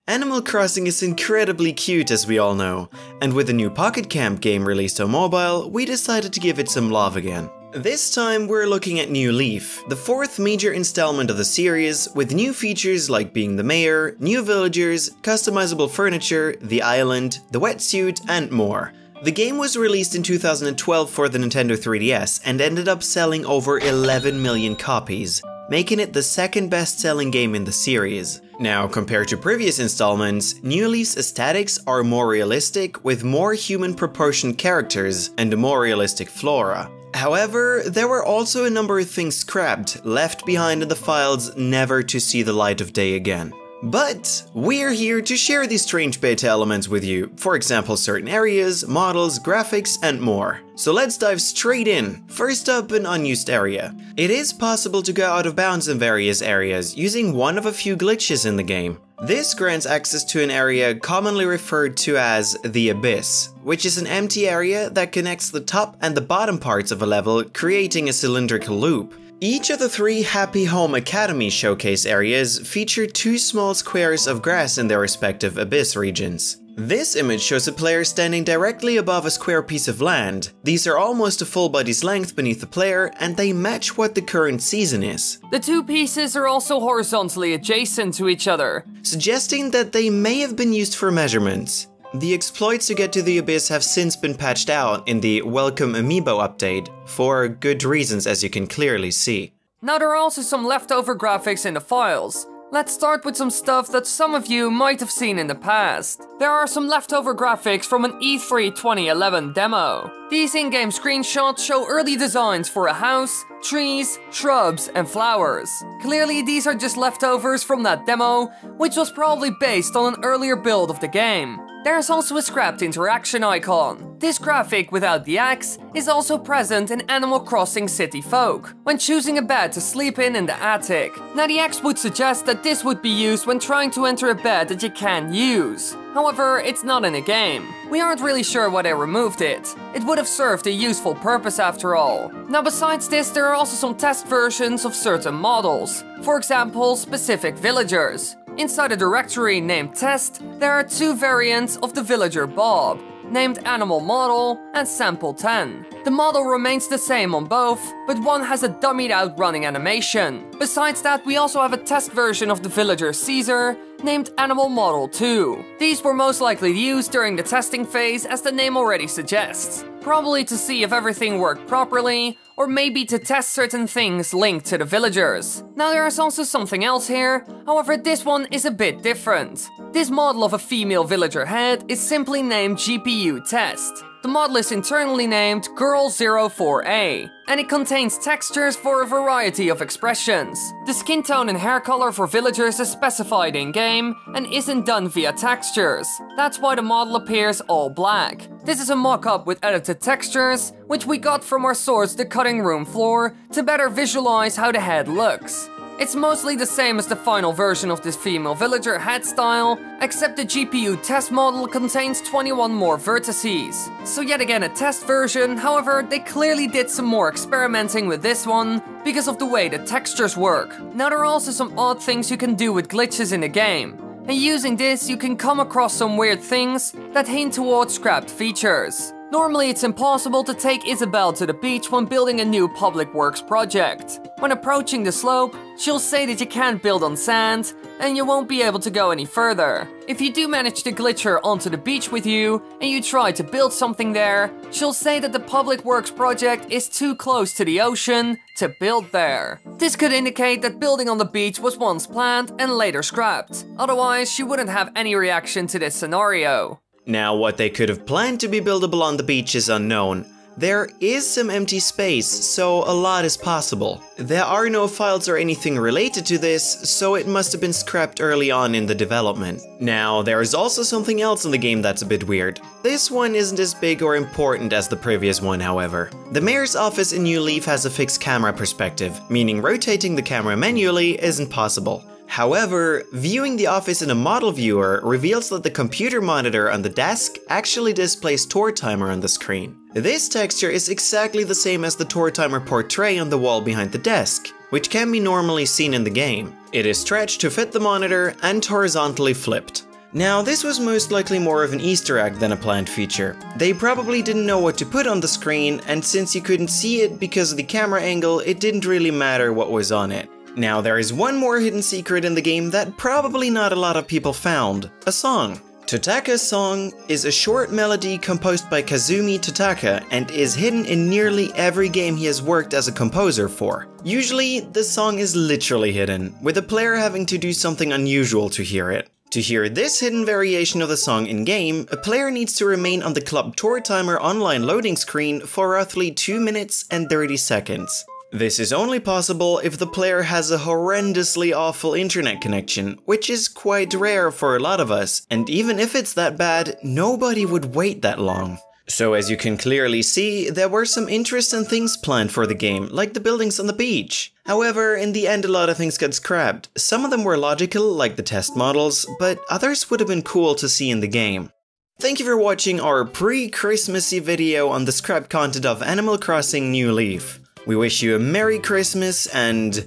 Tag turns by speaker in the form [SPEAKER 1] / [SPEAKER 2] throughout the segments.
[SPEAKER 1] Animal Crossing is incredibly cute, as we all know, and with the new Pocket Camp game released on mobile, we decided to give it some love again. This time we're looking at New Leaf, the fourth major installment of the series, with new features like being the mayor, new villagers, customizable furniture, the island, the wetsuit, and more. The game was released in 2012 for the Nintendo 3DS and ended up selling over 11 million copies, making it the second best-selling game in the series. Now, compared to previous installments, New Leaf's aesthetics are more realistic, with more human-proportioned characters and a more realistic flora. However, there were also a number of things scrapped, left behind in the files, never to see the light of day again. But we're here to share these strange beta elements with you, for example certain areas, models, graphics, and more. So let's dive straight in. First up, an unused area. It is possible to go out of bounds in various areas using one of a few glitches in the game. This grants access to an area commonly referred to as the Abyss, which is an empty area that connects the top and the bottom parts of a level, creating a cylindrical loop. Each of the 3 Happy Home Academy showcase areas feature 2 small squares of grass in their respective Abyss regions. This image shows a player standing directly above a square piece of land. These are almost a full body's length beneath the player, and they match what the current season is.
[SPEAKER 2] The 2 pieces are also horizontally adjacent to each other,
[SPEAKER 1] suggesting that they may have been used for measurements. The exploits to get to the Abyss have since been patched out in the Welcome Amiibo update, for good reasons as you can clearly see.
[SPEAKER 2] Now there are also some leftover graphics in the files. Let's start with some stuff that some of you might have seen in the past. There are some leftover graphics from an E3 2011 demo. These in-game screenshots show early designs for a house, trees, shrubs, and flowers. Clearly these are just leftovers from that demo, which was probably based on an earlier build of the game. There's also a scrapped interaction icon. This graphic without the axe is also present in Animal Crossing City Folk, when choosing a bed to sleep in the attic. Now the axe would suggest that this would be used when trying to enter a bed that you can't use. However, it's not in a game. We aren't really sure why they removed it. It would have served a useful purpose after all. Now besides this, there are also some test versions of certain models. For example, specific villagers. Inside a directory named Test, there are 2 variants of the villager Bob, named Animal Model and Sample 10. The model remains the same on both, but one has a dummied out running animation. Besides that, we also have a test version of the villager Caesar, named Animal Model 2. These were most likely used during the testing phase, as the name already suggests. Probably to see if everything worked properly, or maybe to test certain things linked to the villagers. Now there is also something else here, however this one is a bit different. This model of a female villager head is simply named GPU Test. The model is internally named Girl04A, and it contains textures for a variety of expressions. The skin tone and hair color for villagers is specified in-game and isn't done via textures. That's why the model appears all black. This is a mock-up with edited textures, which we got from our source, the cutting room floor, to better visualize how the head looks. It's mostly the same as the final version of this female villager head style, except the GPU test model contains 21 more vertices. So yet again a test version, however they clearly did some more experimenting with this one because of the way the textures work. Now there are also some odd things you can do with glitches in the game, and using this you can come across some weird things that hint towards scrapped features. Normally it's impossible to take Isabelle to the beach when building a new public works project. When approaching the slope, she'll say that you can't build on sand, and you won't be able to go any further. If you do manage to glitch her onto the beach with you, and you try to build something there, she'll say that the public works project is too close to the ocean to build there. This could indicate that building on the beach was once planned and later scrapped. Otherwise, she wouldn't have any reaction to this scenario.
[SPEAKER 1] Now, what they could have planned to be buildable on the beach is unknown. There is some empty space, so a lot is possible. There are no files or anything related to this, so it must have been scrapped early on in the development. Now, there is also something else in the game that's a bit weird. This one isn't as big or important as the previous one, however. The mayor's office in New Leaf has a fixed camera perspective, meaning rotating the camera manually isn't possible. However, viewing the office in a model viewer reveals that the computer monitor on the desk actually displays tour timer on the screen. This texture is exactly the same as the tour timer portrait on the wall behind the desk, which can be normally seen in the game. It is stretched to fit the monitor and horizontally flipped. Now, this was most likely more of an Easter egg than a planned feature. They probably didn't know what to put on the screen, and since you couldn't see it because of the camera angle, it didn't really matter what was on it. Now, there is one more hidden secret in the game that probably not a lot of people found: a song. Totaka's song is a short melody composed by Kazumi Totaka and is hidden in nearly every game he has worked as a composer for. Usually, the song is literally hidden, with the player having to do something unusual to hear it. To hear this hidden variation of the song in-game, a player needs to remain on the Club Tour Timer online loading screen for roughly 2 minutes and 30 seconds. This is only possible if the player has a horrendously awful internet connection, which is quite rare for a lot of us, and even if it's that bad, nobody would wait that long. So as you can clearly see, there were some interesting things planned for the game, like the buildings on the beach. However, in the end a lot of things got scrapped. Some of them were logical, like the test models, but others would have been cool to see in the game. Thank you for watching our pre-Christmassy video on the scrapped content of Animal Crossing New Leaf. We wish you a Merry Christmas, and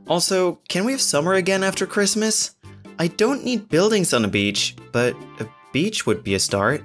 [SPEAKER 1] also, can we have summer again after Christmas? I don't need buildings on a beach, but a beach would be a start.